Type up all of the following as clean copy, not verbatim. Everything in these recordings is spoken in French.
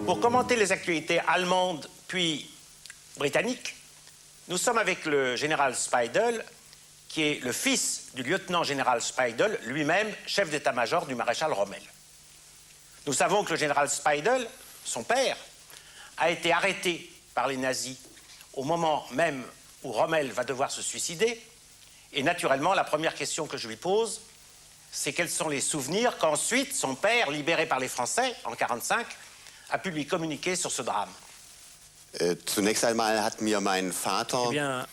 Pour commenter les actualités allemandes puis britanniques, nous sommes avec le général Speidel, qui est le fils du lieutenant-général Speidel, lui-même chef d'état-major du maréchal Rommel. Nous savons que le général Speidel, son père, a été arrêté par les nazis au moment même où Rommel va devoir se suicider. Et naturellement, la première question que je lui pose, c'est quels sont les souvenirs qu'ensuite son père, libéré par les Français en 1945, a pu lui communiquer sur ce drame. Zunächst einmal hat mir mein Vater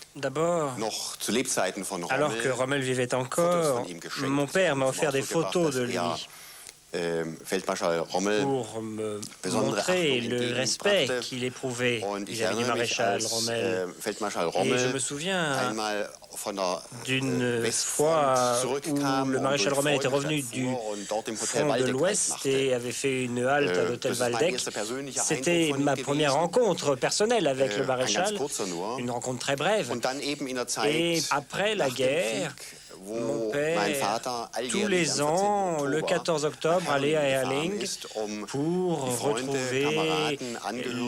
noch zu Lebzeiten von Rommel, alors que Rommel vivait encore, mon père m'a offert des photos de lui pour me montrer le respect qu'il éprouvait vis-à-vis du maréchal Rommel. Et je me souviens d'une fois où le maréchal Rommel était revenu du front de l'Ouest et avait fait une halte à l'hôtel Waldeck. C'était ma première rencontre personnelle avec le maréchal, une rencontre très brève. Et après la guerre, mon père, tous les ans, le 14 octobre, allait à Erling pour retrouver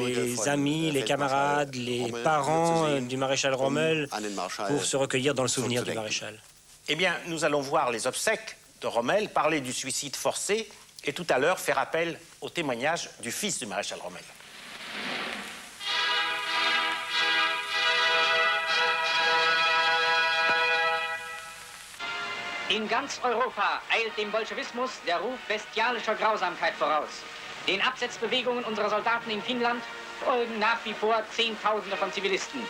les amis, les camarades, les parents du maréchal Rommel pour se recueillir dans le souvenir du maréchal. Eh bien, nous allons voir les obsèques de Rommel, parler du suicide forcé et tout à l'heure faire appel au témoignage du fils du maréchal Rommel. In ganz Europa eilt dem Bolschewismus der Ruf bestialischer Grausamkeit voraus. Den Absetzbewegungen unserer Soldaten in Finnland folgen nach wie vor Zehntausende von Zivilisten.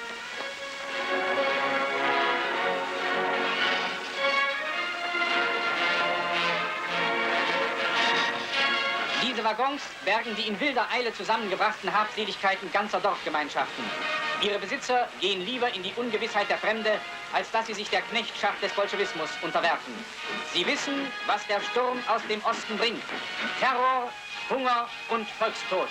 Diese Waggons bergen die in wilder Eile zusammengebrachten Habseligkeiten ganzer Dorfgemeinschaften. Ihre Besitzer gehen lieber in die Ungewissheit der Fremde, als dass sie sich der Knechtschaft des Bolschewismus unterwerfen. Sie wissen, was der Sturm aus dem Osten bringt. Terror, Hunger und Volkstod.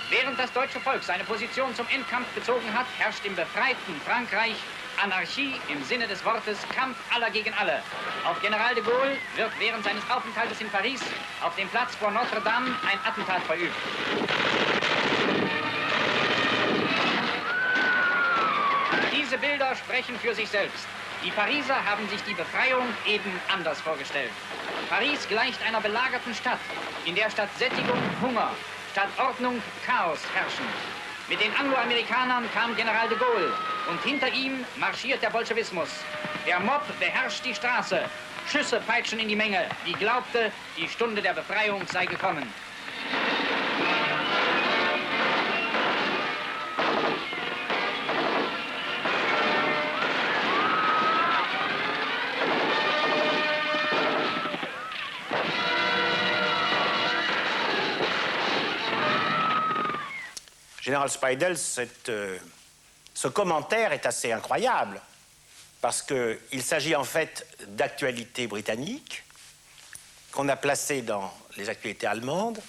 Während das deutsche Volk seine Position zum Endkampf bezogen hat, herrscht im befreiten Frankreich Anarchie im Sinne des Wortes, Kampf aller gegen alle. Auf General de Gaulle wird während seines Aufenthaltes in Paris auf dem Platz vor Notre-Dame ein Attentat verübt. Diese Bilder sprechen für sich selbst. Die Pariser haben sich die Befreiung eben anders vorgestellt. Paris gleicht einer belagerten Stadt, in der statt Sättigung Hunger, statt Ordnung Chaos herrschen. Mit den Angloamerikanern kam General de Gaulle und hinter ihm marschiert der Bolschewismus. Der Mob beherrscht die Straße. Schüsse peitschen in die Menge, die glaubte, die Stunde der Befreiung sei gekommen. Général Speidel, ce commentaire est assez incroyable parce qu'il s'agit en fait d'actualités britanniques qu'on a placées dans les actualités allemandes.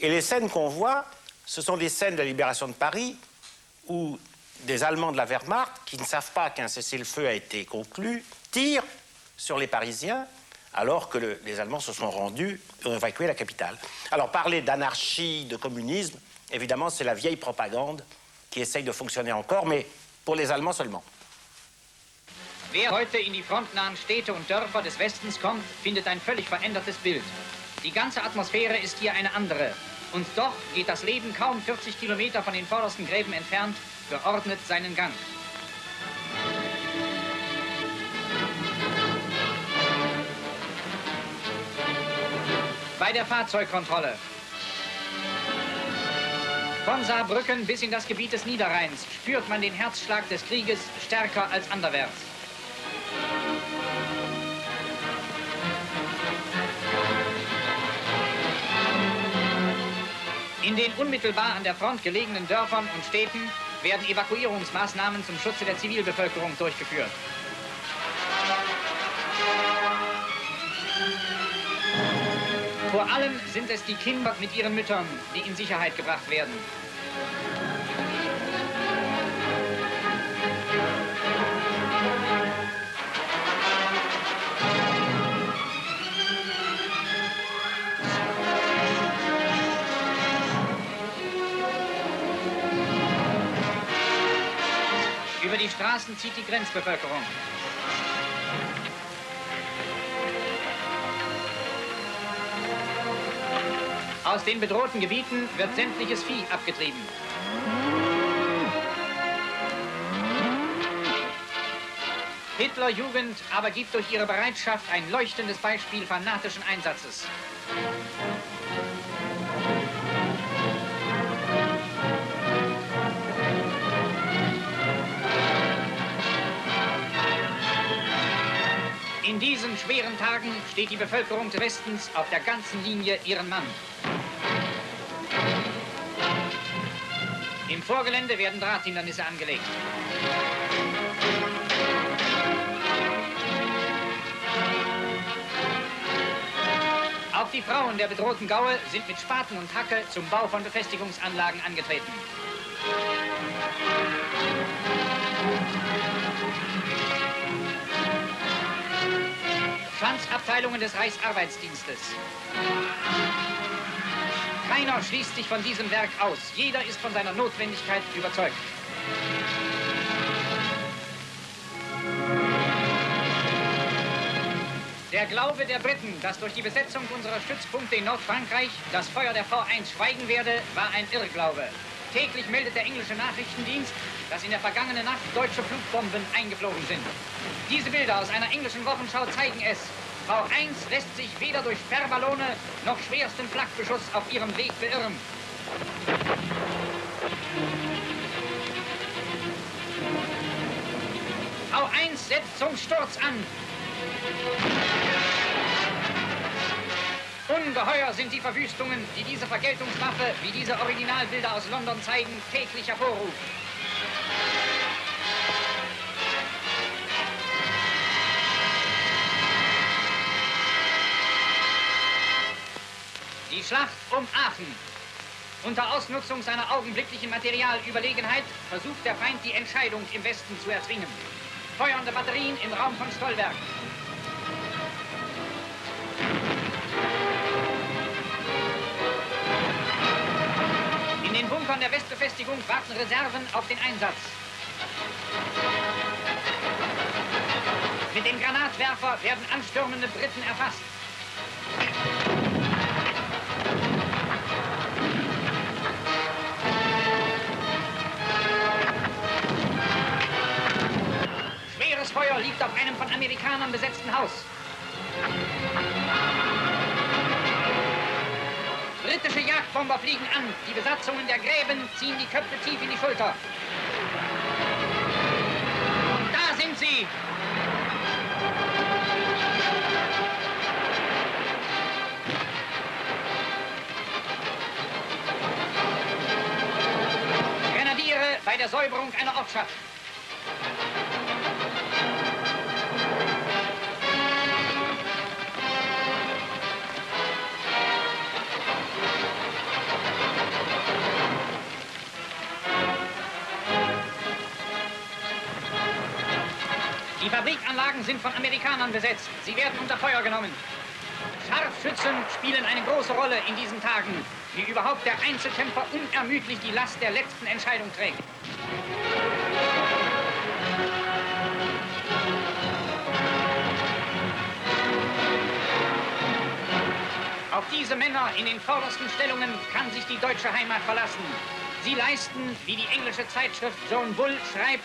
Et les scènes qu'on voit, ce sont des scènes de la libération de Paris où des Allemands de la Wehrmacht, qui ne savent pas qu'un cessez-le-feu a été conclu, tirent sur les Parisiens alors que les Allemands se sont rendus et ont évacué la capitale. Alors parler d'anarchie, de communisme, évidemment, c'est la vieille propagande qui essaye de fonctionner encore, mais pour les Allemands seulement. Wer heute in die frontnahen Städte und Dörfer des Westens kommt, findet ein völlig verändertes Bild. Die ganze Atmosphäre ist hier eine andere. Und doch geht das Leben kaum 40 Kilometer von den vordersten Gräben entfernt, geordnet seinen Gang. Bei der Fahrzeugkontrolle. Von Saarbrücken bis in das Gebiet des Niederrheins spürt man den Herzschlag des Krieges stärker als anderwärts. In den unmittelbar an der Front gelegenen Dörfern und Städten werden Evakuierungsmaßnahmen zum Schutze der Zivilbevölkerung durchgeführt. Vor allem sind es die Kinder mit ihren Müttern, die in Sicherheit gebracht werden. Über die Straßen zieht die Grenzbevölkerung. Aus den bedrohten Gebieten wird sämtliches Vieh abgetrieben. Hitlerjugend aber gibt durch ihre Bereitschaft ein leuchtendes Beispiel fanatischen Einsatzes. In diesen schweren Tagen steht die Bevölkerung des Westens auf der ganzen Linie ihren Mann. Im Vorgelände werden Drahthindernisse angelegt. Auch die Frauen der bedrohten Gaue sind mit Spaten und Hacke zum Bau von Befestigungsanlagen angetreten. Schanzabteilungen des Reichsarbeitsdienstes. Keiner schließt sich von diesem Werk aus. Jeder ist von seiner Notwendigkeit überzeugt. Der Glaube der Briten, dass durch die Besetzung unserer Stützpunkte in Nordfrankreich das Feuer der V1 schweigen werde, war ein Irrglaube. Täglich meldet der englische Nachrichtendienst, dass in der vergangenen Nacht deutsche Flugbomben eingeflogen sind. Diese Bilder aus einer englischen Wochenschau zeigen es. V1 lässt sich weder durch Sperrballone noch schwersten Flakbeschuss auf ihrem Weg beirren. V1 setzt zum Sturz an. Ungeheuer sind die Verwüstungen, die diese Vergeltungswaffe, wie diese Originalbilder aus London zeigen, täglich hervorruft. Die Schlacht um Aachen. Unter Ausnutzung seiner augenblicklichen Materialüberlegenheit versucht der Feind die Entscheidung im Westen zu erzwingen. Feuernde Batterien im Raum von Stolberg. In den Bunkern der Westbefestigung warten Reserven auf den Einsatz. Mit dem Granatwerfer werden anstürmende Briten erfasst. Schweres Feuer liegt auf einem von Amerikanern besetzten Haus. Britische Jagdbomber fliegen an. Die Besatzungen der Gräben ziehen die Köpfe tief in die Schulter. Da sind sie! Grenadiere bei der Säuberung einer Ortschaft. Die Fabrikanlagen sind von Amerikanern besetzt. Sie werden unter Feuer genommen. Scharfschützen spielen eine große Rolle in diesen Tagen, wie überhaupt der Einzelkämpfer unermüdlich die Last der letzten Entscheidung trägt. Auf diese Männer in den vordersten Stellungen kann sich die deutsche Heimat verlassen. Sie leisten, wie die englische Zeitschrift Zone Bull schreibt,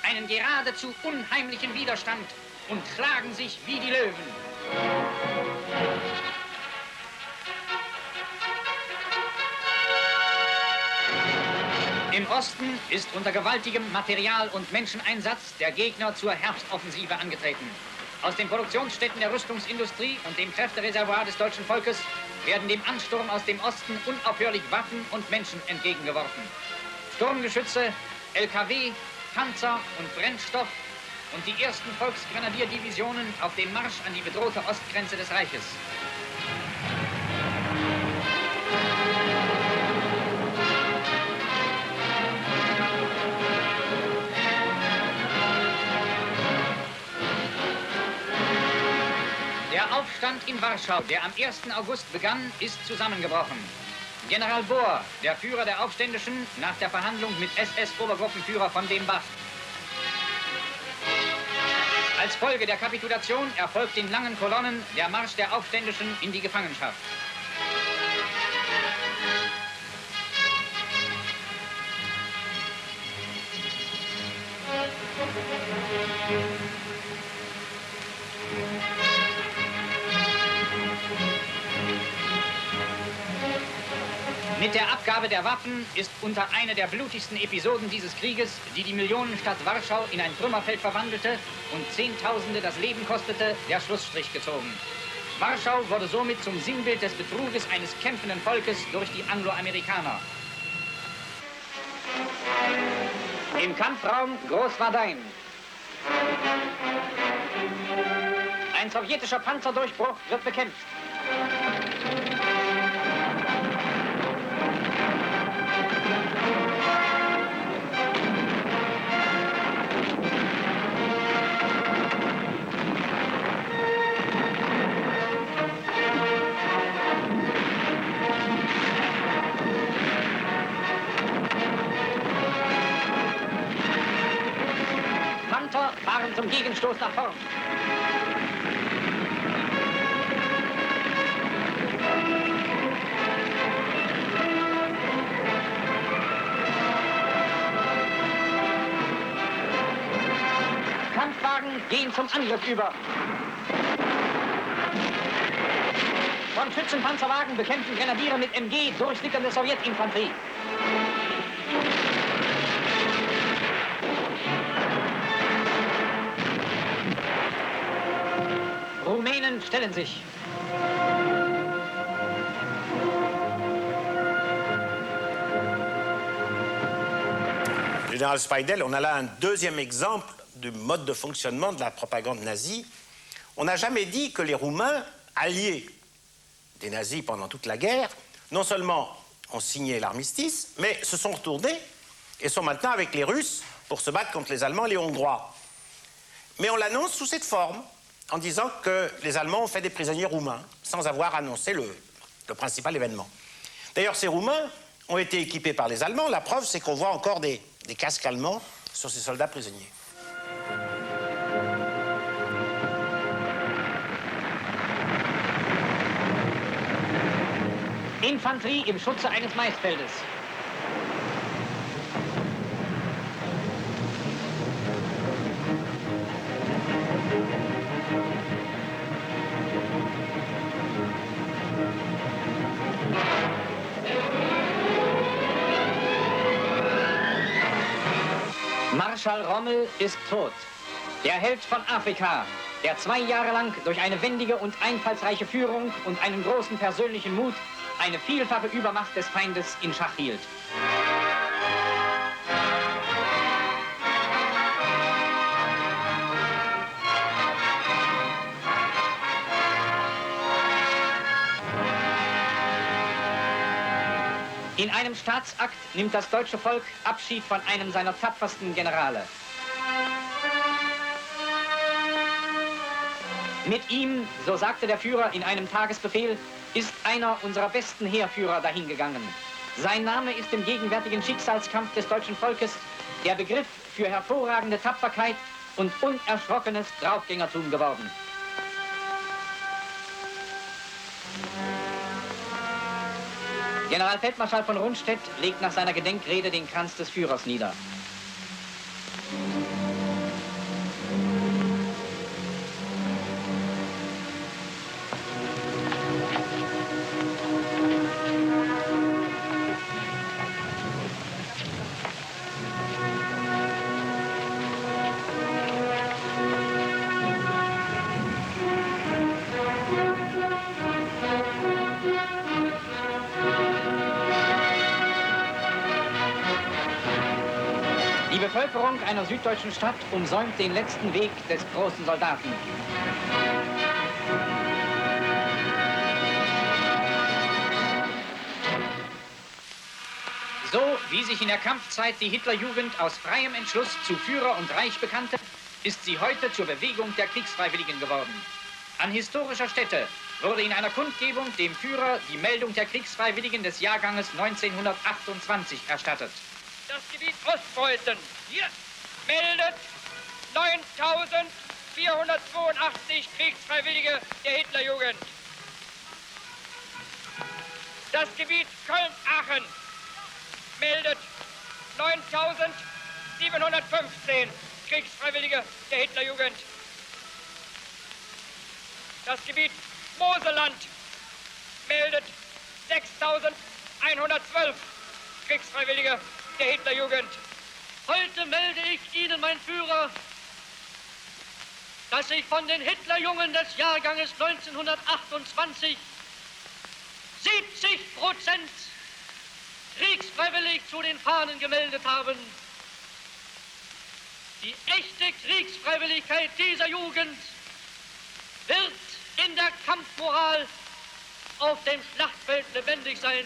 einen geradezu unheimlichen Widerstand und schlagen sich wie die Löwen. Im Osten ist unter gewaltigem Material- und Menscheneinsatz der Gegner zur Herbstoffensive angetreten. Aus den Produktionsstätten der Rüstungsindustrie und dem Kräftereservoir des deutschen Volkes werden dem Ansturm aus dem Osten unaufhörlich Waffen und Menschen entgegengeworfen. Sturmgeschütze, LKW, Panzer und Brennstoff und die ersten Volksgrenadierdivisionen auf dem Marsch an die bedrohte Ostgrenze des Reiches. Aufstand in Warschau, der am 1. August begann, ist zusammengebrochen. General Bohr, der Führer der Aufständischen, nach der Verhandlung mit SS-Obergruppenführer von dem Bach. Als Folge der Kapitulation erfolgt in langen Kolonnen der Marsch der Aufständischen in die Gefangenschaft. Mit der Abgabe der Waffen ist unter eine der blutigsten Episoden dieses Krieges, die die Millionenstadt Warschau in ein Trümmerfeld verwandelte und Zehntausende das Leben kostete, der Schlussstrich gezogen. Warschau wurde somit zum Sinnbild des Betruges eines kämpfenden Volkes durch die Angloamerikaner. Im Kampfraum Großwardein. Ein sowjetischer Panzerdurchbruch wird bekämpft. Fahren zum Gegenstoß nach vorn. Kampfwagen gehen zum Angriff über. Von Schützenpanzerwagen bekämpfen Grenadiere mit MG durchsickernde Sowjetinfanterie. Rumänen stellen sich. Général Speidel, on a là un deuxième exemple du mode de fonctionnement de la propagande nazie. On n'a jamais dit que les Roumains, alliés des nazis pendant toute la guerre, non seulement ont signé l'armistice, mais se sont retournés et sont maintenant avec les Russes pour se battre contre les Allemands et les Hongrois. Mais on l'annonce sous cette forme, en disant que les Allemands ont fait des prisonniers roumains, sans avoir annoncé le principal événement. D'ailleurs, ces Roumains ont été équipés par les Allemands. La preuve, c'est qu'on voit encore des casques allemands sur ces soldats prisonniers. Infanterie im Schutze eines Maisfeldes. Marschall Rommel ist tot. Der Held von Afrika, der 2 Jahre lang durch eine wendige und einfallsreiche Führung und einen großen persönlichen Mut eine vielfache Übermacht des Feindes in Schach hielt. In einem Staatsakt nimmt das deutsche Volk Abschied von einem seiner tapfersten Generale. Mit ihm, so sagte der Führer in einem Tagesbefehl, ist einer unserer besten Heerführer dahingegangen. Sein Name ist im gegenwärtigen Schicksalskampf des deutschen Volkes der Begriff für hervorragende Tapferkeit und unerschrockenes Draufgängertum geworden. Generalfeldmarschall von Rundstedt legt nach seiner Gedenkrede den Kranz des Führers nieder. Die Bevölkerung einer süddeutschen Stadt umsäumt den letzten Weg des großen Soldaten. So wie sich in der Kampfzeit die Hitlerjugend aus freiem Entschluss zu Führer und Reich bekannte, ist sie heute zur Bewegung der Kriegsfreiwilligen geworden. an historischer Stätte wurde in einer Kundgebung dem Führer die Meldung der Kriegsfreiwilligen des Jahrganges 1928 erstattet. Das Gebiet Ostpreußen hier meldet 9.482 Kriegsfreiwillige der Hitlerjugend. Das Gebiet Köln-Aachen meldet 9.715 Kriegsfreiwillige der Hitlerjugend. Das Gebiet Moselland meldet 6.112 Kriegsfreiwillige der Hitlerjugend. Heute melde ich Ihnen, mein Führer, dass sich von den Hitlerjungen des Jahrganges 1928 70% kriegsfreiwillig zu den Fahnen gemeldet haben. Die echte Kriegsfreiwilligkeit dieser Jugend wird in der Kampfmoral auf dem Schlachtfeld lebendig sein.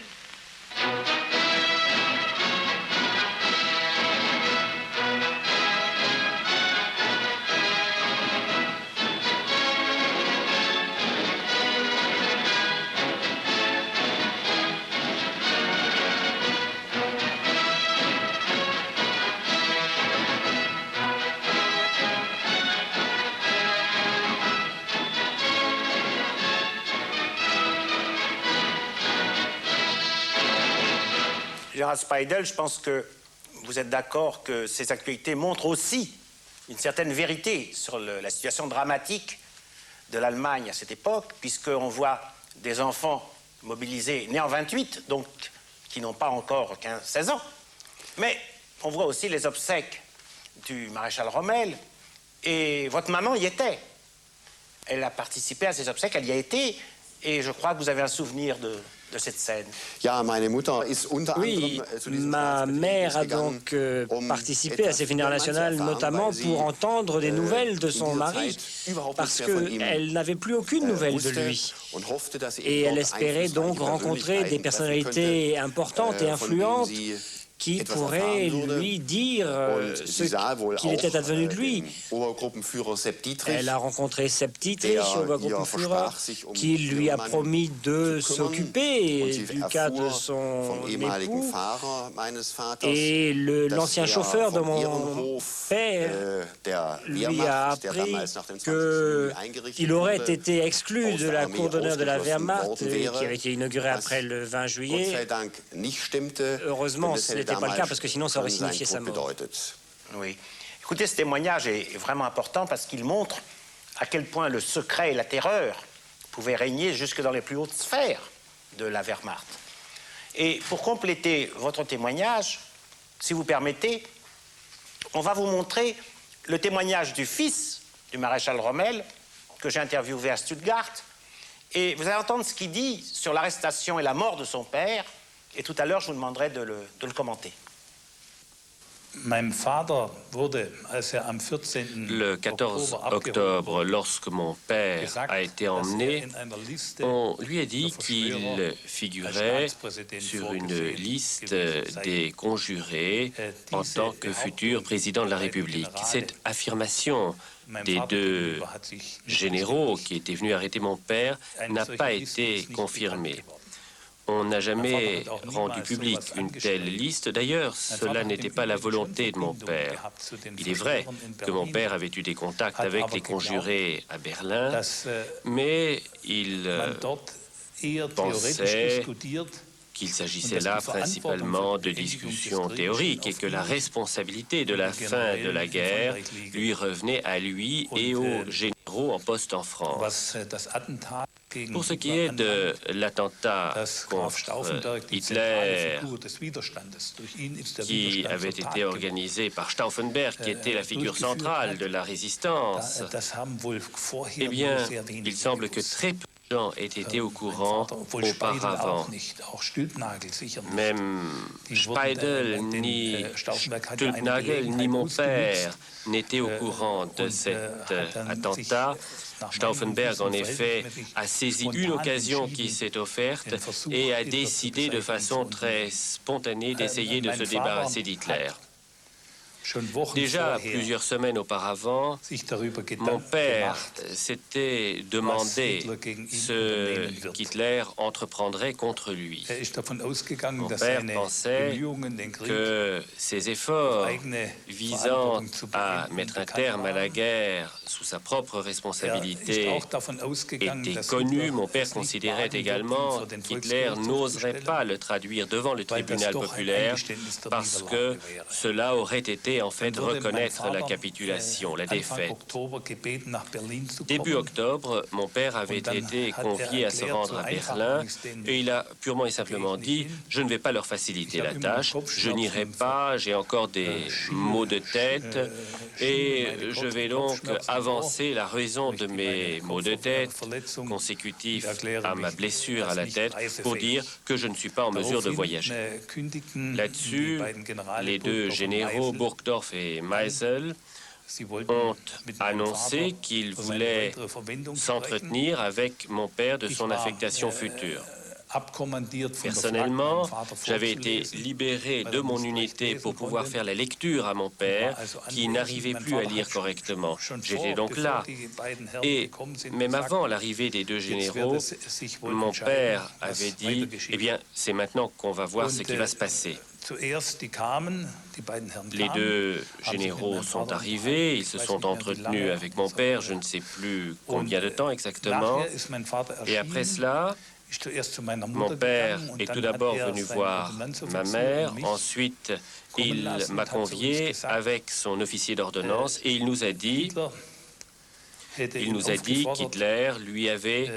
Général Speidel, je pense que vous êtes d'accord que ces actualités montrent aussi une certaine vérité sur la situation dramatique de l'Allemagne à cette époque, puisqu'on voit des enfants mobilisés nés en 28, donc qui n'ont pas encore 16 ans. Mais on voit aussi les obsèques du maréchal Rommel, et votre maman y était. Elle a participé à ces obsèques, elle y a été, et je crois que vous avez un souvenir de cette scène. Oui, ma mère a donc participé à ces funérailles nationales, notamment pour entendre des nouvelles de son mari, parce qu'elle n'avait plus aucune nouvelle de lui. Et elle espérait donc rencontrer des personnalités importantes et influentes qui pourrait lui dire ce qu'il était advenu de lui. Elle a rencontré Sepp-Dietrich, Obergruppenführer, qui lui a promis de s'occuper du cas de son époux. Et l'ancien chauffeur de mon père lui a appris qu'il aurait été exclu de la cour d'honneur de la Wehrmacht, qui avait été inaugurée après le 20 juillet. Heureusement, ce n'était pas le cas, parce que sinon ça aurait signifié sa mort. Oui. Écoutez, ce témoignage est vraiment important parce qu'il montre à quel point le secret et la terreur pouvaient régner jusque dans les plus hautes sphères de la Wehrmacht. Et pour compléter votre témoignage, si vous permettez, on va vous montrer le témoignage du fils du maréchal Rommel, que j'ai interviewé à Stuttgart, et vous allez entendre ce qu'il dit sur l'arrestation et la mort de son père, et tout à l'heure, je vous demanderai de le commenter. Le 14 octobre, lorsque mon père a été emmené, on lui a dit qu'il figurait sur une liste des conjurés en tant que futur président de la République. Cette affirmation des deux généraux qui étaient venus arrêter mon père n'a pas été confirmée. On n'a jamais rendu public une telle liste. D'ailleurs, cela n'était pas la volonté de mon père. Il est vrai que mon père avait eu des contacts avec les conjurés à Berlin, mais il pensait qu'il s'agissait là principalement de discussions théoriques et que la responsabilité de la fin de la guerre lui revenait à lui et aux généraux en poste en France. Pour ce qui est de l'attentat contre Hitler, qui avait été organisé par Stauffenberg, qui était la figure centrale de la résistance, eh bien, il semble que très peu de gens aient été au courant auparavant. Même Speidel, ni Stülpnagel, ni mon père n'étaient au courant de cet attentat. Stauffenberg, en effet, a saisi une occasion qui s'est offerte et a décidé de façon très spontanée d'essayer de se débarrasser d'Hitler. Déjà plusieurs semaines auparavant, mon père s'était demandé ce qu'Hitler entreprendrait contre lui. Mon père pensait que ses efforts visant à mettre un terme à la guerre sous sa propre responsabilité étaient connus. Mon père considérait également qu'Hitler n'oserait pas le traduire devant le tribunal populaire parce que cela aurait été en fait reconnaître la capitulation, la défaite. Début octobre, mon père avait été convié à se rendre à Berlin et il a purement et simplement dit « Je ne vais pas leur faciliter la tâche, je n'irai pas, j'ai encore des maux de tête et je vais donc avancer la raison de mes maux de tête consécutifs à ma blessure à la tête pour dire que je ne suis pas en mesure de voyager. » Là-dessus, les deux généraux, Burgdorf et Meisel, ont annoncé qu'ils voulaient s'entretenir avec mon père de son affectation future. Personnellement, j'avais été libéré de mon unité pour pouvoir faire la lecture à mon père, qui n'arrivait plus à lire correctement. J'étais donc là. Et même avant l'arrivée des deux généraux, mon père avait dit « Eh bien, c'est maintenant qu'on va voir ce qui va se passer. » Les deux généraux sont arrivés, ils se sont entretenus avec mon père, je ne sais plus combien de temps exactement. Et après cela, mon père est tout d'abord venu voir ma mère, ensuite il m'a convié avec son officier d'ordonnance et il nous a dit qu'Hitler lui avait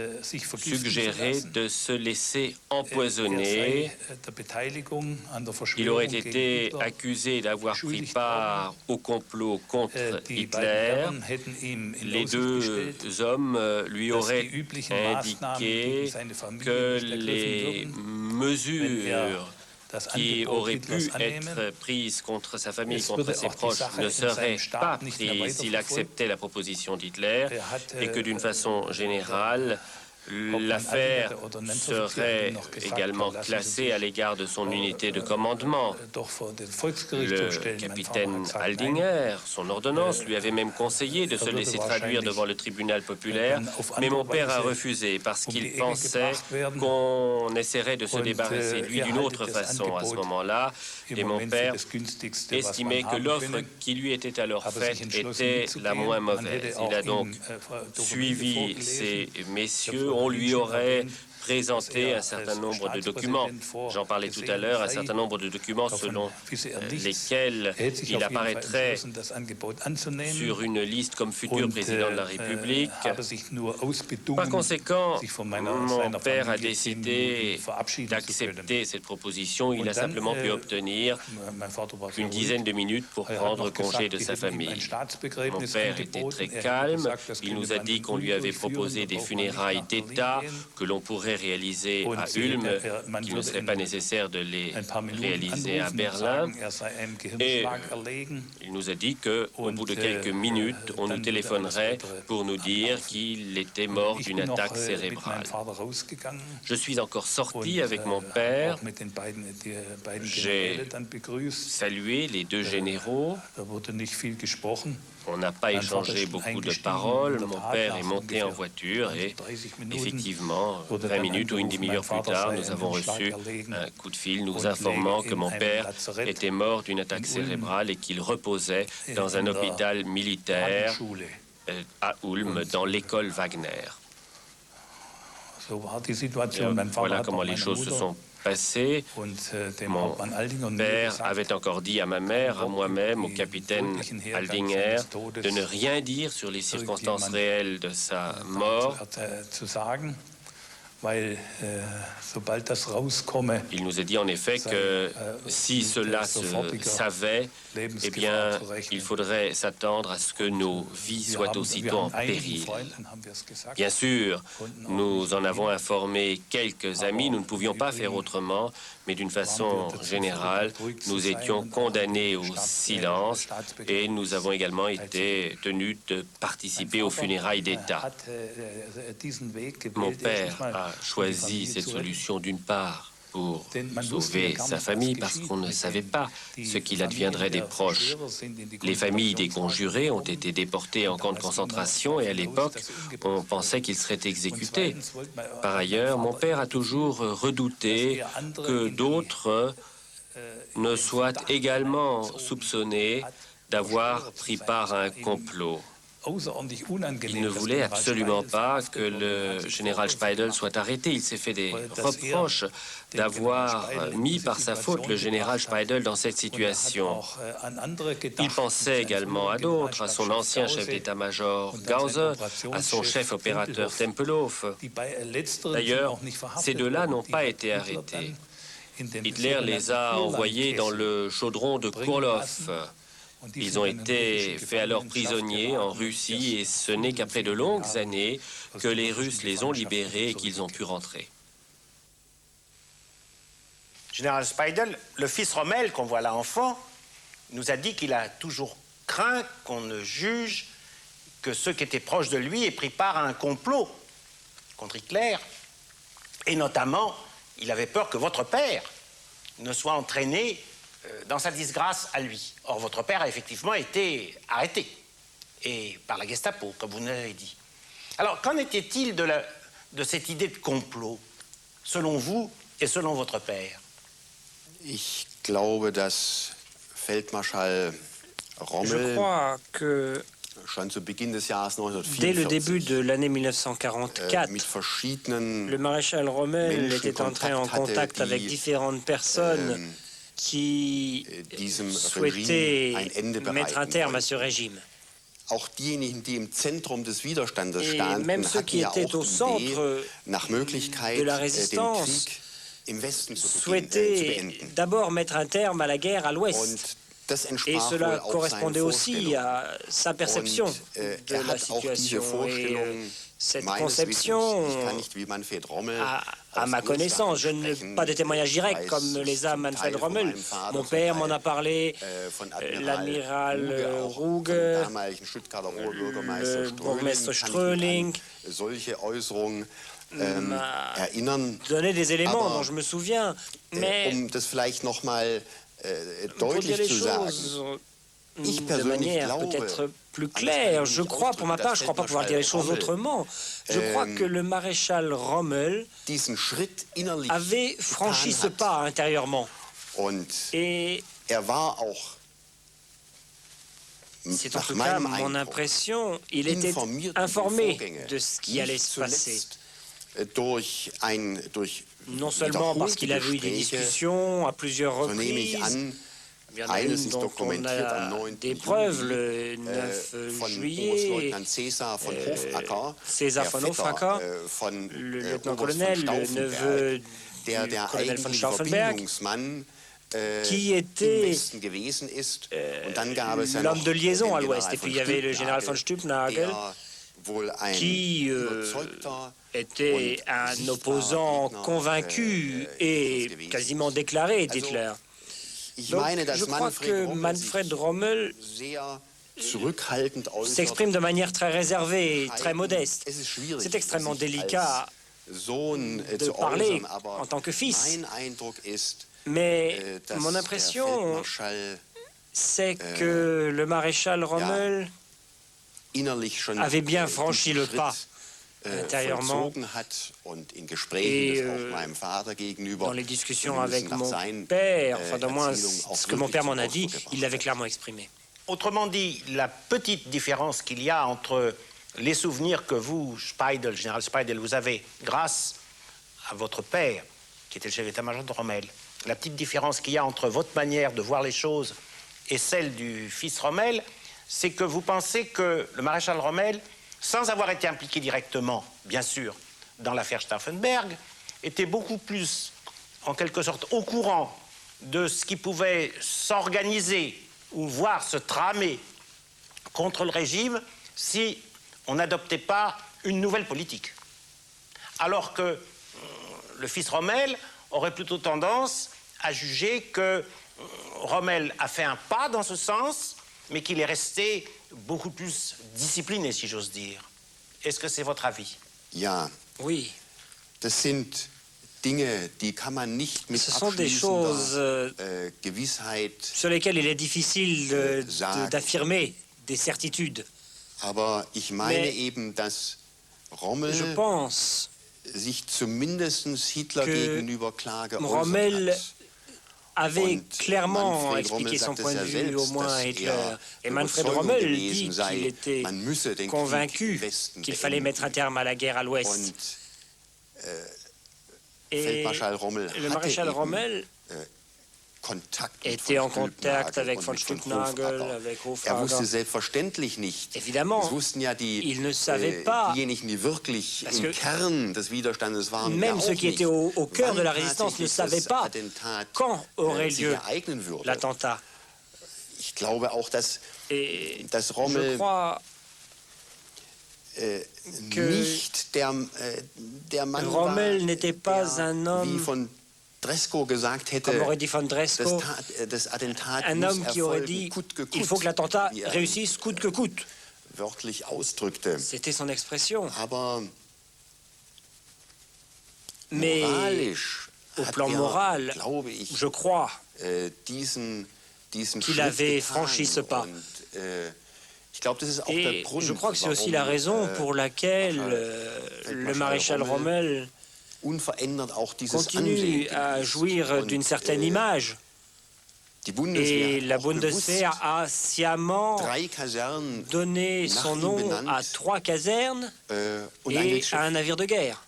suggéré de se laisser empoisonner. Il aurait été accusé d'avoir pris part au complot contre Hitler. Les deux hommes lui auraient indiqué que les mesures qui auraient pu être prises contre sa famille, contre ses proches, ne seraient pas prises s'il acceptait la proposition d'Hitler et que d'une façon générale, l'affaire serait également classée à l'égard de son unité de commandement. Le capitaine Haldinger, son ordonnance, lui avait même conseillé de se laisser traduire devant le tribunal populaire, mais mon père a refusé parce qu'il pensait qu'on essaierait de se débarrasser de lui d'une autre façon à ce moment-là. Et mon père estimait que l'offre qui lui était alors faite était la moins mauvaise. Il a donc suivi ces messieurs. On lui aurait présenté un certain nombre de documents. J'en parlais tout à l'heure, un certain nombre de documents selon lesquels il apparaîtrait sur une liste comme futur président de la République. Par conséquent, mon père a décidé d'accepter cette proposition. Il a simplement pu obtenir une dizaine de minutes pour prendre congé de sa famille. Mon père était très calme. Il nous a dit qu'on lui avait proposé des funérailles d'État que l'on pourrait réalisées à Ulm, qu'il ne serait pas nécessaire de les réaliser à Berlin. Et il nous a dit qu'au bout de quelques minutes, on nous téléphonerait pour nous dire qu'il était mort d'une attaque cérébrale. Je suis encore sorti avec mon père. J'ai salué les deux généraux. On n'a pas échangé beaucoup de paroles. Mon père est monté en voiture et effectivement, 20 minutes ou une demi-heure plus tard, nous avons reçu un coup de fil nous informant que mon père était mort d'une attaque cérébrale et qu'il reposait dans un hôpital militaire à Ulm, dans l'école Wagner. Voilà comment les choses se sont passé. Mon père avait encore dit à ma mère, à moi-même, au capitaine Haldinger, de ne rien dire sur les circonstances réelles de sa mort. Il nous a dit en effet que si cela se savait, eh bien, il faudrait s'attendre à ce que nos vies soient aussitôt en péril. Bien sûr, nous en avons informé quelques amis, nous ne pouvions pas faire autrement, mais d'une façon générale, nous étions condamnés au silence et nous avons également été tenus de participer aux funérailles d'État. Mon père a choisi cette solution d'une part pour sauver sa famille parce qu'on ne savait pas ce qu'il adviendrait des proches. Les familles des conjurés ont été déportées en camp de concentration et à l'époque, on pensait qu'ils seraient exécutés. Par ailleurs, mon père a toujours redouté que d'autres ne soient également soupçonnés d'avoir pris part à un complot. Il ne voulait absolument pas que le général Speidel soit arrêté. Il s'est fait des reproches d'avoir mis par sa faute le général Speidel dans cette situation. Il pensait également à d'autres, à son ancien chef d'état-major Gause, à son chef opérateur Tempelhof. D'ailleurs, ces deux-là n'ont pas été arrêtés. Hitler les a envoyés dans le chaudron de Kurloff. Ils ont été faits alors prisonniers en Russie et ce n'est qu'après de longues années que les Russes les ont libérés et qu'ils ont pu rentrer. Général Speidel, le fils Rommel qu'on voit là enfant, nous a dit qu'il a toujours craint qu'on ne juge que ceux qui étaient proches de lui aient pris part à un complot contre Hitler. Et notamment, il avait peur que votre père ne soit entraîné dans sa disgrâce à lui. Or, votre père a effectivement été arrêté, et par la Gestapo, comme vous l'avez dit. Alors, qu'en était-il de cette idée de complot, selon vous et selon votre père? Ich glaube, dass Feldmarschall Rommel, je crois que schon zu Beginn des Jahres 1944, dès le début de l'année 1944, le maréchal Rommel était entré en contact avec différentes personnes qui souhaitaient mettre un terme à ce régime. Et même ceux qui étaient au centre de la résistance souhaitaient d'abord mettre un terme à la guerre à l'Ouest. Et cela correspondait aussi à sa perception de la situation. Et cette conception, à ma connaissance, je n'ai pas de témoignage direct comme les a Manfred Rommel. Mon père m'en a parlé, l'amiral Ruge, le bourgmestre Ströling m'a donné des éléments dont je me souviens, mais pour dire les choses de manière peut-être plus claire, je crois, pour ma part, je ne crois pas pouvoir dire les choses autrement. Je crois que le maréchal Rommel avait franchi ce pas intérieurement. Et c'est en tout cas mon impression, il était informé de ce qui allait se passer. Non seulement parce qu'il avait eu des discussions à plusieurs reprises, il y en a une dont on a des preuves le 9 juillet, César von Hoffacker, le lieutenant-colonel, le neveu du colonel von Stauffenberg, qui était l'homme de liaison à l'Ouest. Et puis il y avait le général von Stülpnagel, qui était un opposant convaincu et quasiment déclaré d'Hitler. Donc, je crois que Manfred Rommel s'exprime de manière très réservée, très modeste. C'est extrêmement délicat de parler en tant que fils. Mais mon impression, c'est que le maréchal Rommel avait bien franchi le pas intérieurement et dans les discussions avec mon père, enfin du moins ce que mon père m'en a dit, il l'avait clairement exprimé. Autrement dit, la petite différence qu'il y a entre les souvenirs que vous, Speidel, général Speidel, vous avez grâce à votre père, qui était le chef d'état-major de Rommel, la petite différence qu'il y a entre votre manière de voir les choses et celle du fils Rommel, c'est que vous pensez que le maréchal Rommel, sans avoir été impliqué directement, bien sûr, dans l'affaire Stauffenberg, était beaucoup plus, en quelque sorte, au courant de ce qui pouvait s'organiser ou voir se tramer contre le régime si on n'adoptait pas une nouvelle politique. Alors que le fils Rommel aurait plutôt tendance à juger que Rommel a fait un pas dans ce sens, mais qu'il est resté beaucoup plus discipliné, si j'ose dire. Est-ce que c'est votre avis? Ja. Oui. Das sind Ce sont des choses sur lesquelles il est difficile d'affirmer des certitudes. Mais je pense que Rommel avait clairement expliqué son point de vue, au moins à Hitler. Et Manfred Rommel dit qu'il était convaincu qu'il fallait mettre un terme à la guerre à l'Ouest. Et le maréchal Rommel était en contact avec von Stuttnagel, avec Hofrader. Évidemment, il ne savait pas, parce que même ceux qui étaient au cœur de la résistance ne savaient pas quand aurait lieu l'attentat. Et je crois que Rommel n'était pas un homme, comme aurait dit von Dresko, un homme qui aurait dit « il faut que l'attentat réussisse coûte que coûte ». C'était son expression. Mais au plan moral, je crois qu'il avait franchi ce pas. Et je crois que c'est aussi la raison pour laquelle le maréchal Rommel continue à jouir d'une certaine image. Et la Bundeswehr a sciemment donné son nom à 3 casernes et à un navire de guerre.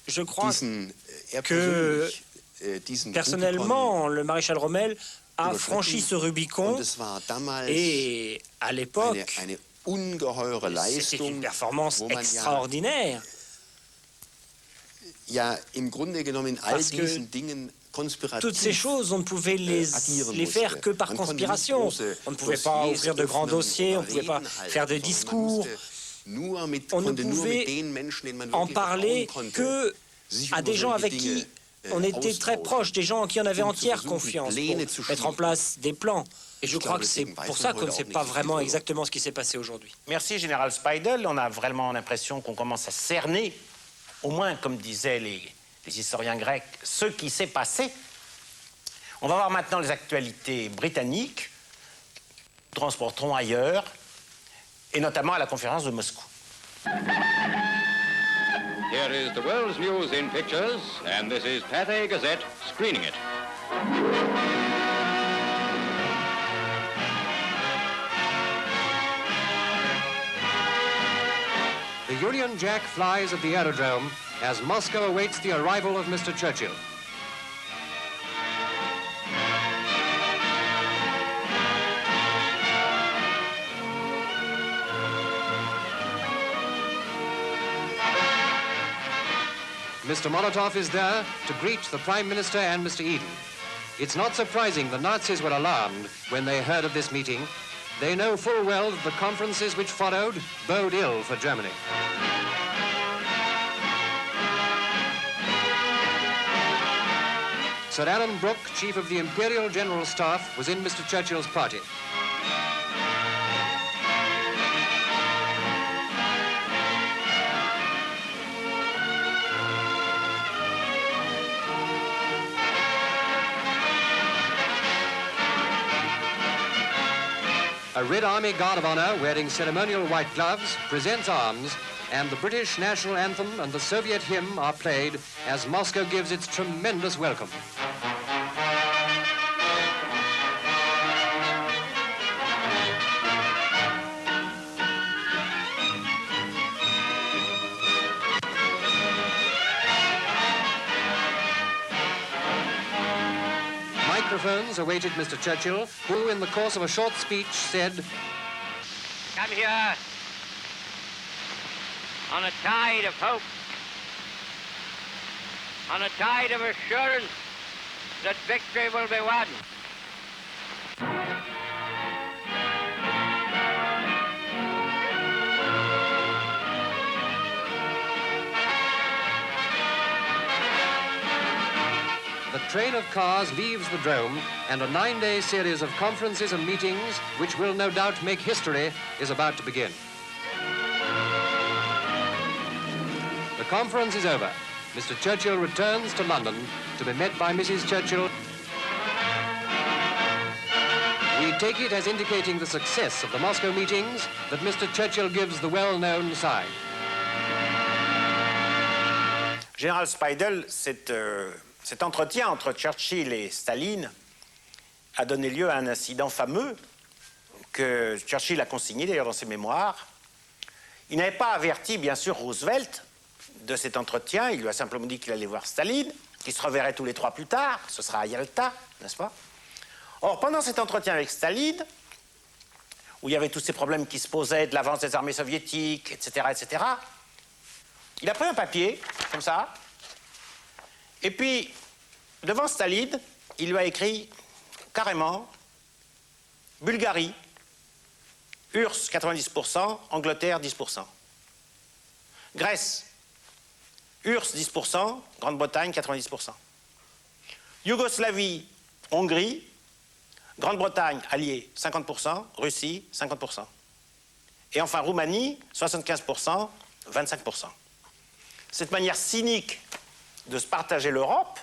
Je crois que, personnellement, le maréchal Rommel a franchi ce Rubicon et, à l'époque, c'était une performance extraordinaire. Parce que toutes ces choses, on ne pouvait les faire que par conspiration. On ne pouvait pas ouvrir de grands dossiers, on ne pouvait pas faire de discours. On ne pouvait en parler que à des gens avec qui on était très proches, des gens en qui on avait entière confiance pour mettre en place des plans. Et je crois que c'est pour ça qu'on ne sait pas vraiment exactement ce qui s'est passé aujourd'hui. Merci, Général Speidel. On a vraiment l'impression qu'on commence à cerner, au moins, comme disaient les historiens grecs, ce qui s'est passé. On va voir maintenant les actualités britanniques. Nous transporterons ailleurs, et notamment à la conférence de Moscou. Here is the world's news in pictures, and this is Pathé Gazette screening it. The Union Jack flies at the aerodrome as Moscow awaits the arrival of Mr. Churchill. Mr. Molotov is there to greet the Prime Minister and Mr. Eden. It's not surprising the Nazis were alarmed when they heard of this meeting. They know full well that the conferences which followed bode ill for Germany. Sir Alan Brooke, Chief of the Imperial General Staff, was in Mr. Churchill's party. A Red Army Guard of Honor wearing ceremonial white gloves presents arms, and the British national anthem and the Soviet hymn are played as Moscow gives its tremendous welcome. Microphones awaited Mr. Churchill, who, in the course of a short speech, said, "Come here on a tide of hope, on a tide of assurance that victory will be won. The train of cars leaves the Dome, and a 9-day series of conferences and meetings, which will no doubt make history, is about to begin. conference is over. Mr. Churchill returns to London to be met by Mrs. Churchill. We take it as indicating the success of the Moscow meetings that Mr. Churchill gives the well-known sign. Général Speidel, cet entretien entre Churchill et Staline a donné lieu à un incident fameux que Churchill a consigné d'ailleurs dans ses mémoires. Il n'avait pas averti, bien sûr, Roosevelt de cet entretien. Il lui a simplement dit qu'il allait voir Staline, qu'ils se reverraient tous les trois plus tard. Ce sera à Yalta, n'est-ce pas? Or, pendant cet entretien avec Staline, où il y avait tous ces problèmes qui se posaient de l'avance des armées soviétiques, etc., etc., il a pris un papier, comme ça, et puis, devant Staline, il lui a écrit carrément « Bulgarie, URSS 90%, Angleterre 10%. Grèce, URSS 10%, Grande-Bretagne 90%. Yougoslavie, Hongrie, Grande-Bretagne alliée 50%, Russie 50%. Et enfin Roumanie, 75%, 25%. Cette manière cynique de se partager l'Europe,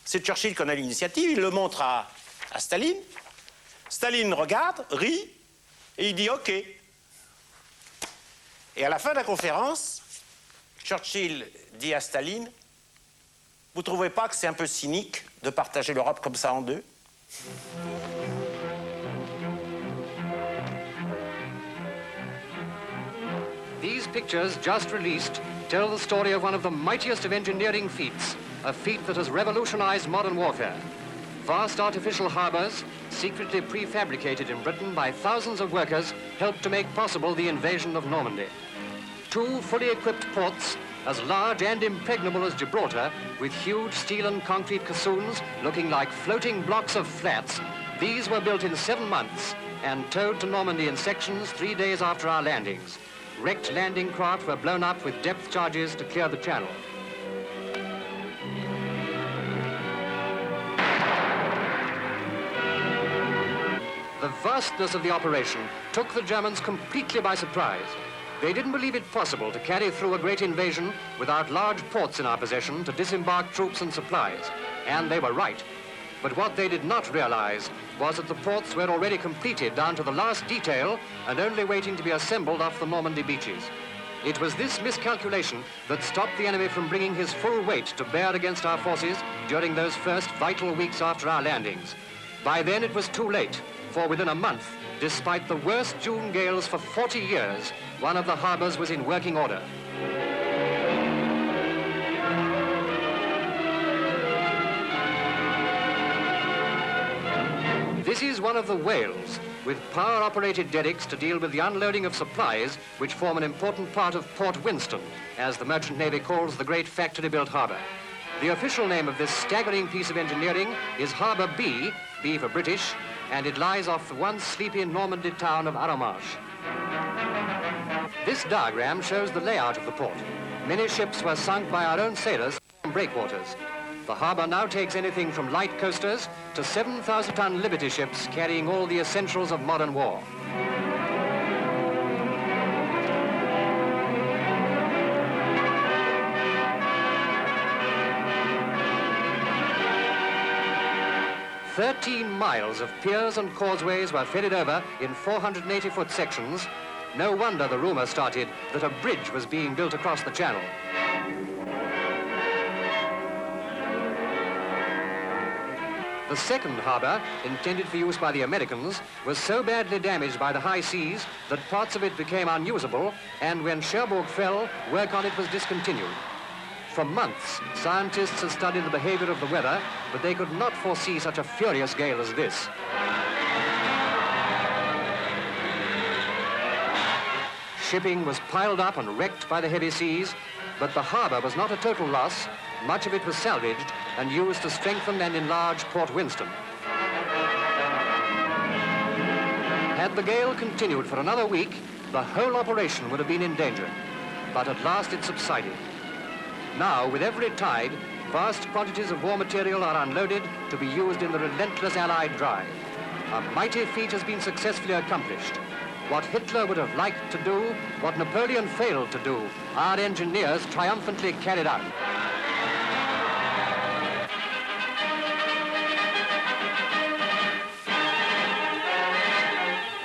c'est Churchill qui en a l'initiative, il le montre à Staline. Staline regarde, rit, et il dit « OK ». Et à la fin de la conférence, Churchill dit à Staline « Vous ne trouvez pas que c'est un peu cynique de partager l'Europe comme ça en deux ?» These pictures, just released, tell the story of one of the mightiest of engineering feats, a feat that has revolutionized modern warfare. Vast artificial harbors, secretly prefabricated in Britain by thousands of workers, helped to make possible the invasion of Normandy. 2 fully equipped ports, as large and impregnable as Gibraltar, with huge steel and concrete caissons looking like floating blocks of flats, these were built in 7 months and towed to Normandy in sections 3 days after our landings. Wrecked landing craft were blown up with depth charges to clear the channel. The vastness of the operation took the Germans completely by surprise. They didn't believe it possible to carry through a great invasion without large ports in our possession to disembark troops and supplies. And they were right. But what they did not realize was that the ports were already completed down to the last detail and only waiting to be assembled off the Normandy beaches. It was this miscalculation that stopped the enemy from bringing his full weight to bear against our forces during those first vital weeks after our landings. By then it was too late, for within a month, despite the worst June gales for 40 years, one of the harbors was in working order. This is one of the whales, with power-operated derricks to deal with the unloading of supplies, which form an important part of Port Winston, as the Merchant Navy calls the great factory-built harbor. The official name of this staggering piece of engineering is Harbour B, B for British, and it lies off the once sleepy Normandy town of Arromanches. This diagram shows the layout of the port. Many ships were sunk by our own sailors from breakwaters. The harbour now takes anything from light coasters to 7,000-ton Liberty ships carrying all the essentials of modern war. "13 miles of piers and causeways were ferried over in 480-foot sections. No wonder the rumour started that a bridge was being built across the channel. The second harbour, intended for use by the Americans, was so badly damaged by the high seas that parts of it became unusable, and when Cherbourg fell, work on it was discontinued. For months, scientists had studied the behavior of the weather, but they could not foresee such a furious gale as this. Shipping was piled up and wrecked by the heavy seas, but the harbour was not a total loss. Much of it was salvaged and used to strengthen and enlarge Port Winston. Had the gale continued for another week, the whole operation would have been in danger. But at last it subsided. Now, with every tide, vast quantities of war material are unloaded to be used in the relentless Allied drive. A mighty feat has been successfully accomplished. What Hitler would have liked to do, what Napoleon failed to do, our engineers triumphantly carried out.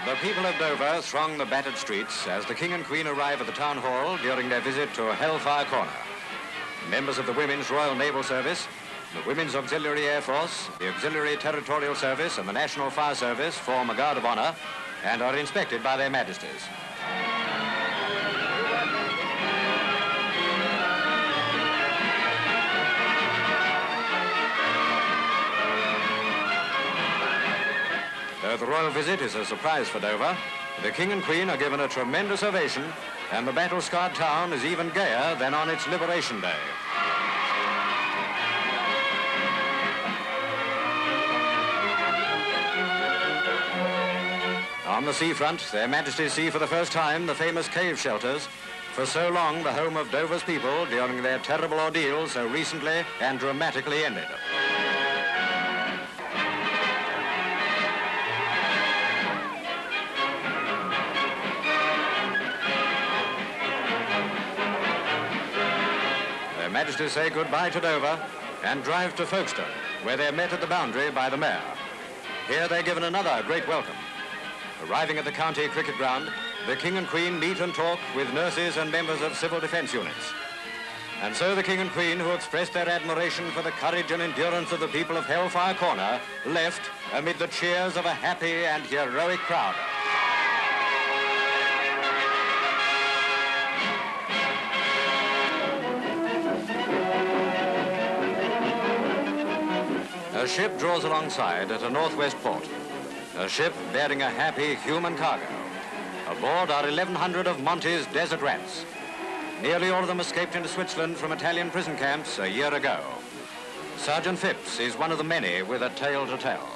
The people of Dover throng the battered streets as the King and Queen arrive at the town hall during their visit to Hellfire Corner. Members of the Women's Royal Naval Service, the Women's Auxiliary Air Force, the Auxiliary Territorial Service and the National Fire Service form a guard of honor and are inspected by their Majesties. Though the royal visit is a surprise for Dover, the King and Queen are given a tremendous ovation, and the battle-scarred town is even gayer than on its Liberation Day. On the seafront, their Majesties see for the first time the famous cave shelters, for so long the home of Dover's people during their terrible ordeal so recently and dramatically ended. Their Majesties say goodbye to Dover and drive to Folkestone, where they're met at the boundary by the mayor. Here they're given another great welcome. Arriving at the county cricket ground, the King and Queen meet and talk with nurses and members of civil defense units. And so the King and Queen, who expressed their admiration for the courage and endurance of the people of Hellfire Corner, left amid the cheers of a happy and heroic crowd. A ship draws alongside at a northwest port. A ship bearing a happy human cargo. Aboard are 1,100 of Monty's desert rats. Nearly all of them escaped into Switzerland from Italian prison camps a year ago. Sergeant Phipps is one of the many with a tale to tell.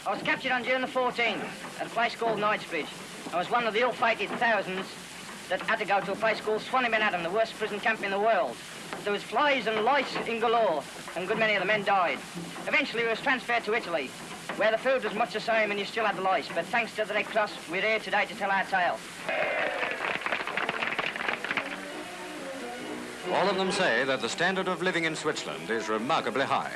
I was captured on June the 14th at a place called Knightsbridge. I was one of the ill-fated thousands that had to go to a place called Swanee Adam, the worst prison camp in the world. There was flies and lice in galore, and a good many of the men died. Eventually, we was transferred to Italy, where the food was much the same and you still had the lice. But thanks to the Red Cross, we're here today to tell our tale. All of them say that the standard of living in Switzerland is remarkably high.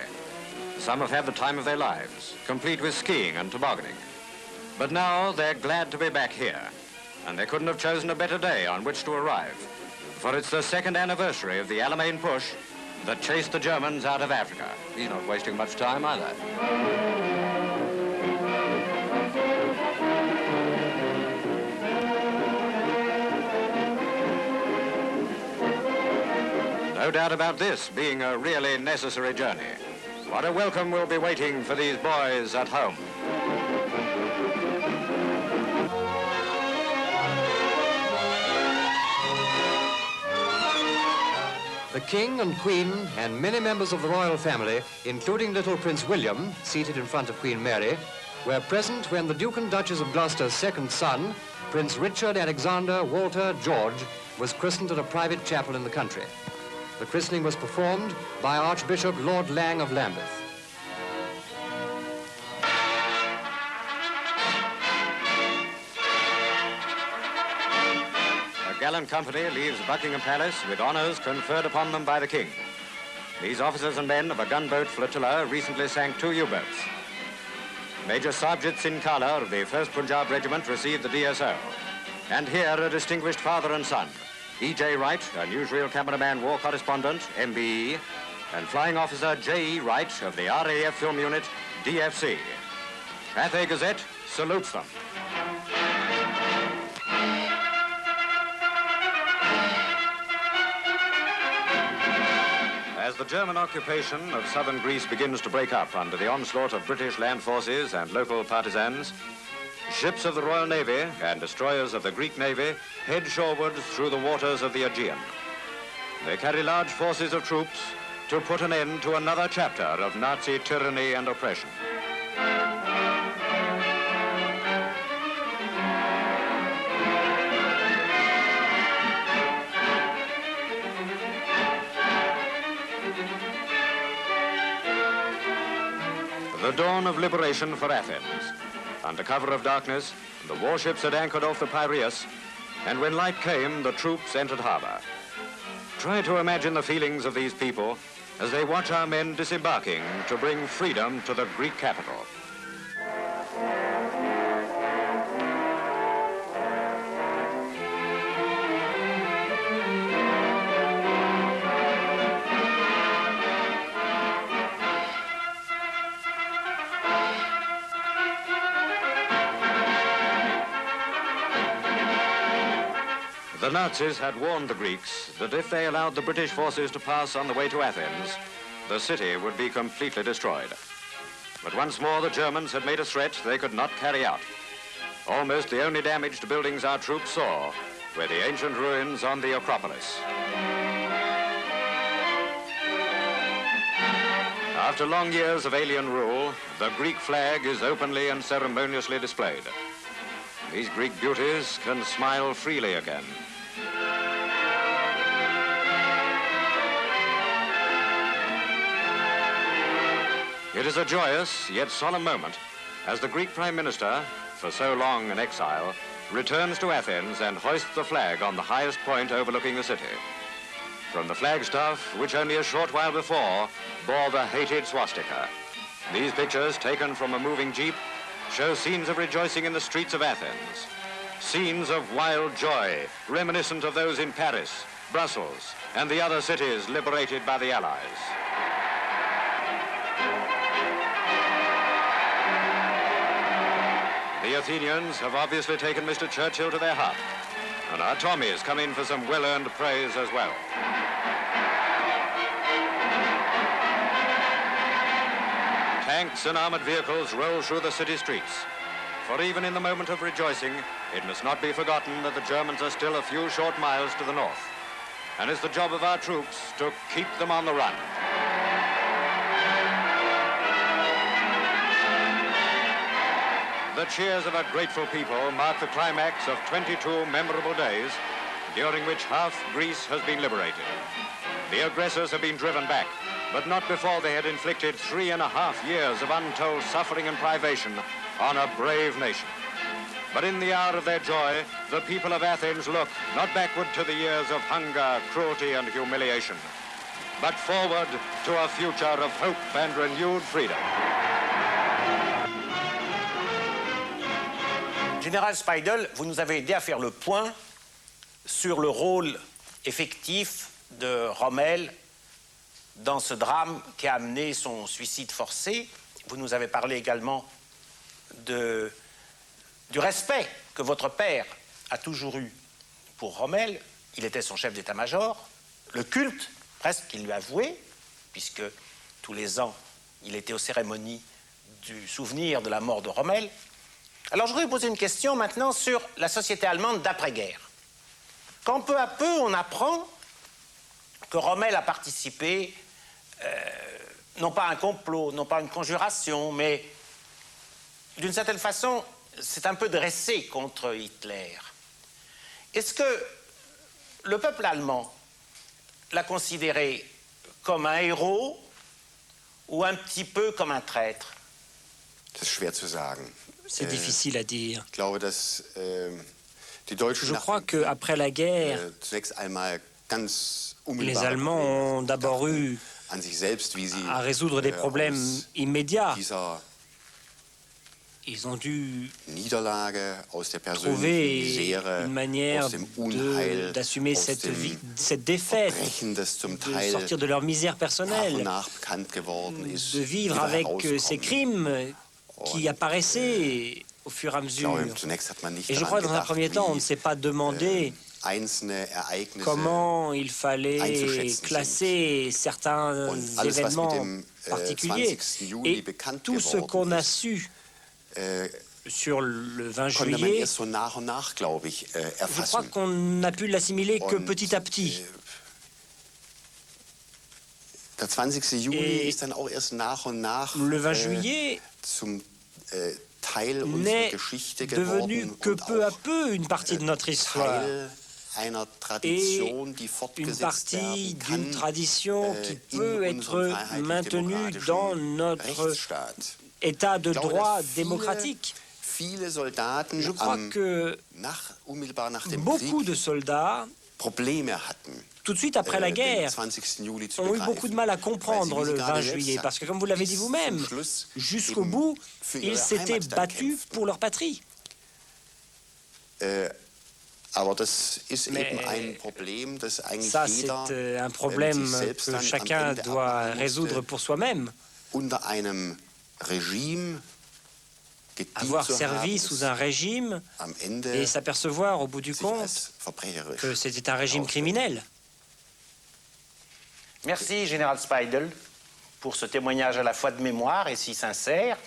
Some have had the time of their lives, complete with skiing and tobogganing. But now they're glad to be back here, and they couldn't have chosen a better day on which to arrive, for it's the second anniversary of the Alamein push that chased the Germans out of Africa. He's not wasting much time either. No doubt about this being a really necessary journey. What a welcome will be waiting for these boys at home. The King and Queen and many members of the royal family, including little Prince William, seated in front of Queen Mary, were present when the Duke and Duchess of Gloucester's second son, Prince Richard Alexander Walter George, was christened at a private chapel in the country. The christening was performed by Archbishop Lord Lang of Lambeth. A gallant company leaves Buckingham Palace with honours conferred upon them by the King. These officers and men of a gunboat flotilla recently sank 2 U-boats. Major Sarjit Singh Kala of the 1st Punjab Regiment received the DSO. And here a distinguished father and son. E.J. Wright, a newsreel cameraman war correspondent, MBE, and Flying Officer J.E. Wright of the RAF Film Unit, DFC. Cathay Gazette salutes them. As the German occupation of southern Greece begins to break up under the onslaught of British land forces and local partisans, ships of the Royal Navy and destroyers of the Greek Navy head shorewards through the waters of the Aegean. They carry large forces of troops to put an end to another chapter of Nazi tyranny and oppression. The dawn of liberation for Athens. Under cover of darkness, the warships had anchored off the Piraeus, and when light came, the troops entered harbor. Try to imagine the feelings of these people as they watch our men disembarking to bring freedom to the Greek capital. The Nazis had warned the Greeks that if they allowed the British forces to pass on the way to Athens, the city would be completely destroyed. But once more, the Germans had made a threat they could not carry out. Almost the only damaged buildings our troops saw were the ancient ruins on the Acropolis. After long years of alien rule, the Greek flag is openly and ceremoniously displayed. These Greek beauties can smile freely again. It is a joyous yet solemn moment as the Greek Prime Minister, for so long in exile, returns to Athens and hoists the flag on the highest point overlooking the city. From the flagstaff, which only a short while before bore the hated swastika. These pictures, taken from a moving jeep, show scenes of rejoicing in the streets of Athens. Scenes of wild joy, reminiscent of those in Paris, Brussels, and the other cities liberated by the Allies. The Athenians have obviously taken Mr. Churchill to their heart, and our Tommies come in for some well-earned praise as well. Tanks and armored vehicles roll through the city streets. For even in the moment of rejoicing, it must not be forgotten that the Germans are still a few short miles to the north. And it's the job of our troops to keep them on the run. The cheers of a grateful people mark the climax of 22 memorable days, during which half Greece has been liberated. The aggressors have been driven back, but not before they had inflicted 3.5 years of untold suffering and privation on a brave nation. But in the hour of their joy, the people of Athens look not backward to the years of hunger, cruelty, and humiliation, but forward to a future of hope and renewed freedom. Général Speidel, vous nous avez aidé à faire le point sur le rôle effectif de Rommel dans ce drame qui a amené son suicide forcé. Vous nous avez parlé également du respect que votre père a toujours eu pour Rommel. Il était son chef d'état-major. Le culte, presque, qu'il lui a voué, puisque tous les ans, il était aux cérémonies du souvenir de la mort de Rommel. Alors, je voudrais vous poser une question maintenant sur la société allemande d'après-guerre. Quand peu à peu, on apprend que Rommel a participé, non pas à un complot, non pas à une conjuration, mais d'une certaine façon, c'est un peu dressé contre Hitler. Est-ce que le peuple allemand l'a considéré comme un héros ou un petit peu comme un traître? Das ist schwer zu sagen. C'est difficile à dire. Je crois qu'après la guerre, les Allemands ont d'abord eu à résoudre des problèmes immédiats. Ils ont dû trouver une manière d'assumer cette défaite, de sortir de leur misère personnelle, de vivre avec ces crimes qui apparaissaient au fur et à mesure. Et je crois que dans un premier temps, on ne s'est pas demandé comment il fallait classer certains événements particuliers. Et tout ce qu'on a su sur le 20 juillet, je crois qu'on n'a pu l'assimiler que petit à petit. Et le 20 juillet n'est devenu que peu à peu une partie de notre histoire et une partie d'une tradition qui peut être maintenue dans notre état de droit démocratique. Je crois que beaucoup de soldats, tout de suite après la guerre, ont eu beaucoup de mal à comprendre le 20 juillet, parce que, comme vous l'avez dit vous-même, jusqu'au bout, ils s'étaient battus pour leur patrie. Ça, c'est un problème que chacun doit résoudre pour soi-même. Avoir servi sous un régime et s'apercevoir au bout du compte que c'était un régime criminel. Merci, Général Speidel, pour ce témoignage à la fois de mémoire et si sincère.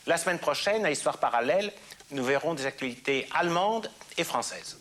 La semaine prochaine, à Histoire parallèle, nous verrons des actualités allemandes et françaises.